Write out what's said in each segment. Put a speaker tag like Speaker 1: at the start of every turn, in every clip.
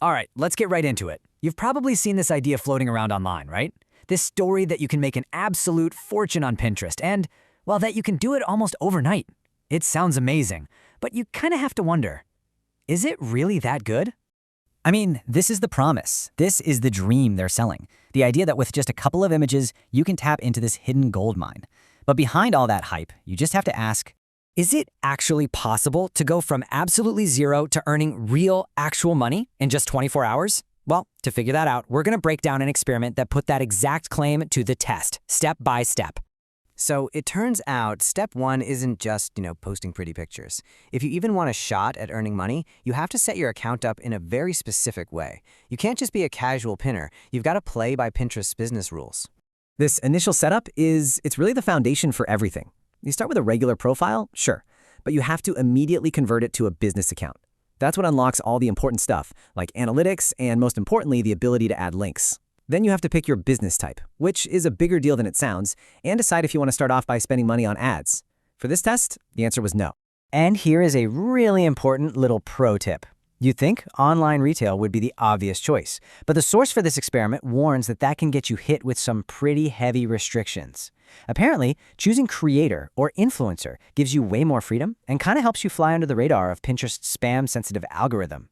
Speaker 1: All right, let's get right into it. You've probably seen this idea floating around online, right? This story that you can make an absolute fortune on Pinterest and, well, that you can do it almost overnight. It sounds amazing, but you kind of have to wonder, is it really that good? I mean, this is the promise. This is the dream they're selling. The idea that with just a couple of images, you can tap into this hidden gold mine. But behind all that hype, you just have to ask, is it actually possible to go from absolutely zero to earning real, actual money in just 24 hours? Well, to figure that out, we're going to break down an experiment that put that exact claim to the test, step by step.
Speaker 2: So it turns out step one isn't just, posting pretty pictures. If you even want a shot at earning money, you have to set your account up in a very specific way. You can't just be a casual pinner. You've got to play by Pinterest's business rules.
Speaker 3: This initial setup it's really the foundation for everything. You start with a regular profile, sure, but you have to immediately convert it to a business account. That's what unlocks all the important stuff, like analytics and, most importantly, the ability to add links. Then you have to pick your business type, which is a bigger deal than it sounds, and decide if you want to start off by spending money on ads. For this test, the answer was no.
Speaker 1: And here is a really important little pro tip. You'd think online retail would be the obvious choice, but the source for this experiment warns that can get you hit with some pretty heavy restrictions. Apparently, choosing creator or influencer gives you way more freedom and kind of helps you fly under the radar of Pinterest's spam-sensitive algorithm.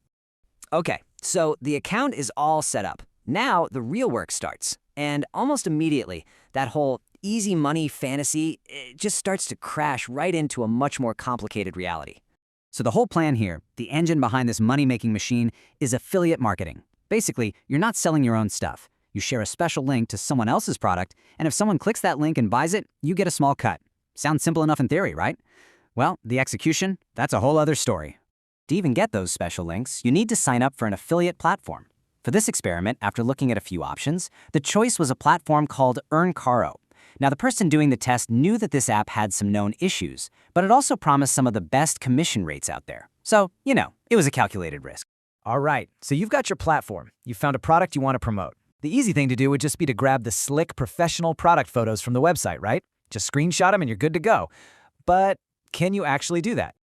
Speaker 2: Okay, so the account is all set up. Now the real work starts, and almost immediately, that whole easy money fantasy just starts to crash right into a much more complicated reality.
Speaker 1: So the whole plan here, the engine behind this money-making machine, is affiliate marketing. Basically, you're not selling your own stuff. You share a special link to someone else's product, and if someone clicks that link and buys it, you get a small cut. Sounds simple enough in theory, right? Well, the execution, that's a whole other story. To even get those special links, you need to sign up for an affiliate platform. For this experiment, after looking at a few options, the choice was a platform called EarnCaro. Now, the person doing the test knew that this app had some known issues, but it also promised some of the best commission rates out there. So, it was a calculated risk.
Speaker 4: All right, so you've got your platform. You found a product you want to promote. The easy thing to do would just be to grab the slick professional product photos from the website, right? Just screenshot them and you're good to go. But can you actually do that?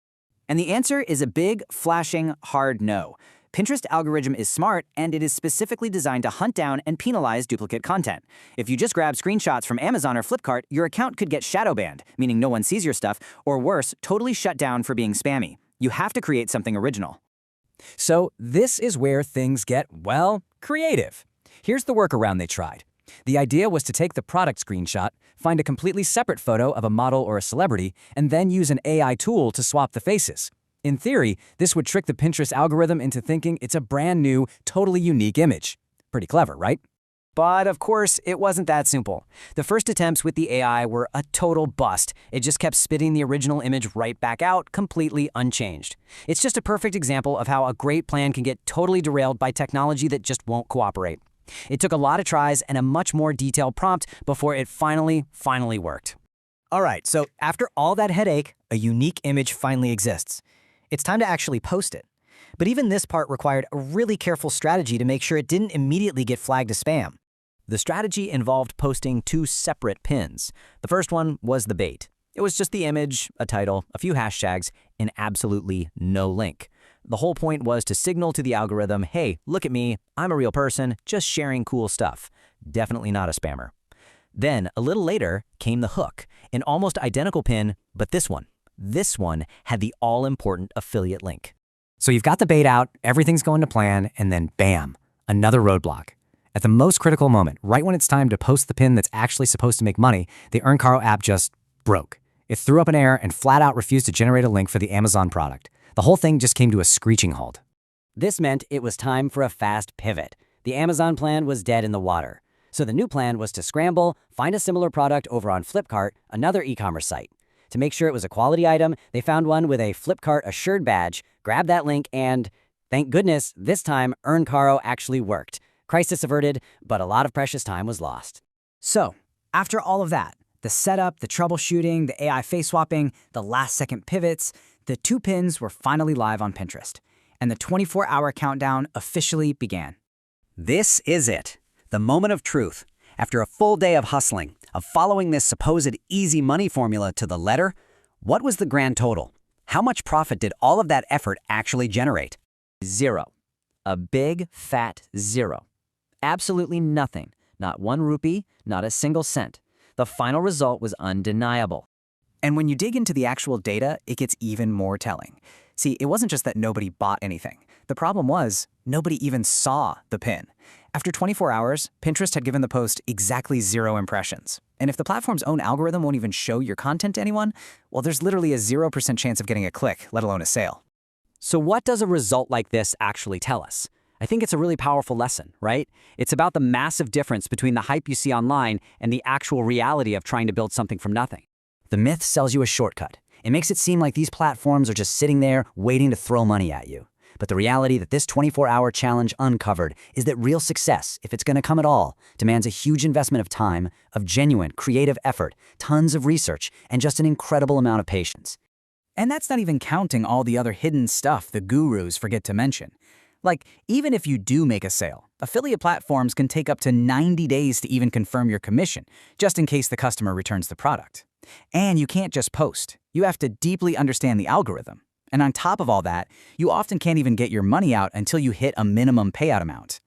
Speaker 1: And the answer is a big, flashing, hard no. Pinterest algorithm is smart, and it is specifically designed to hunt down and penalize duplicate content. If you just grab screenshots from Amazon or Flipkart, your account could get shadow banned, meaning no one sees your stuff, or worse, totally shut down for being spammy. You have to create something original.
Speaker 4: So this is where things get, well, creative. Here's the workaround they tried. The idea was to take the product screenshot, find a completely separate photo of a model or a celebrity, and then use an AI tool to swap the faces. In theory, this would trick the Pinterest algorithm into thinking it's a brand new, totally unique image. Pretty clever, right?
Speaker 1: But of course, it wasn't that simple. The first attempts with the AI were a total bust. It just kept spitting the original image right back out, completely unchanged. It's just a perfect example of how a great plan can get totally derailed by technology that just won't cooperate. It took a lot of tries and a much more detailed prompt before it finally worked. All right, so after all that headache, a unique image finally exists. It's time to actually post it. But even this part required a really careful strategy to make sure it didn't immediately get flagged as spam. The strategy involved posting two separate pins. The first one was the bait. It was just the image, a title, a few hashtags, and absolutely no link. The whole point was to signal to the algorithm, hey, look at me, I'm a real person, just sharing cool stuff. Definitely not a spammer. Then, a little later, came the hook, an almost identical pin, but this one. This one had the all-important affiliate link. So you've got the bait out, everything's going to plan, and then bam, another roadblock. At the most critical moment, right when it's time to post the pin that's actually supposed to make money, the EarnCaro app just broke. It threw up an error and flat out refused to generate a link for the Amazon product. The whole thing just came to a screeching halt. This meant it was time for a fast pivot. The Amazon plan was dead in the water. So the new plan was to scramble, find a similar product over on Flipkart, another e-commerce site. To make sure it was a quality item, they found one with a Flipkart Assured badge, grabbed that link, and thank goodness, this time EarnCaro actually worked. Crisis averted, but a lot of precious time was lost. So, after all of that, the setup, the troubleshooting, the AI face swapping, the last-second pivots, the two pins were finally live on Pinterest, and the 24-hour countdown officially began.
Speaker 5: This is it, the moment of truth. After a full day of hustling, of following this supposed easy money formula to the letter, what was the grand total? How much profit did all of that effort actually generate?
Speaker 1: Zero.
Speaker 4: A big, fat zero. Absolutely nothing. Not 1 rupee, not a single cent. The final result was undeniable.
Speaker 1: And when you dig into the actual data, it gets even more telling. See, it wasn't just that nobody bought anything. The problem was, nobody even saw the pin. After 24 hours, Pinterest had given the post exactly 0 impressions. And if the platform's own algorithm won't even show your content to anyone, well, there's literally a 0% chance of getting a click, let alone a sale.
Speaker 4: So what does a result like this actually tell us? I think it's a really powerful lesson, right? It's about the massive difference between the hype you see online and the actual reality of trying to build something from nothing. The myth sells you a shortcut. It makes it seem like these platforms are just sitting there waiting to throw money at you. But the reality that this 24-hour challenge uncovered is that real success, if it's going to come at all, demands a huge investment of time, of genuine, creative effort, tons of research, and just an incredible amount of patience.
Speaker 1: And that's not even counting all the other hidden stuff the gurus forget to mention. Like, even if you do make a sale, affiliate platforms can take up to 90 days to even confirm your commission, just in case the customer returns the product. And you can't just post. You have to deeply understand the algorithm. And on top of all that, you often can't even get your money out until you hit a minimum payout amount.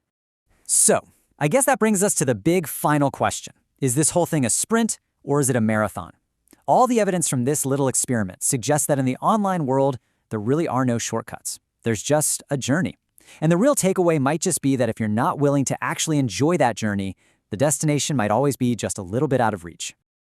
Speaker 4: So, I guess that brings us to the big final question. Is this whole thing a sprint or is it a marathon? All the evidence from this little experiment suggests that in the online world, there really are no shortcuts. There's just a journey. And the real takeaway might just be that if you're not willing to actually enjoy that journey, the destination might always be just a little bit out of reach.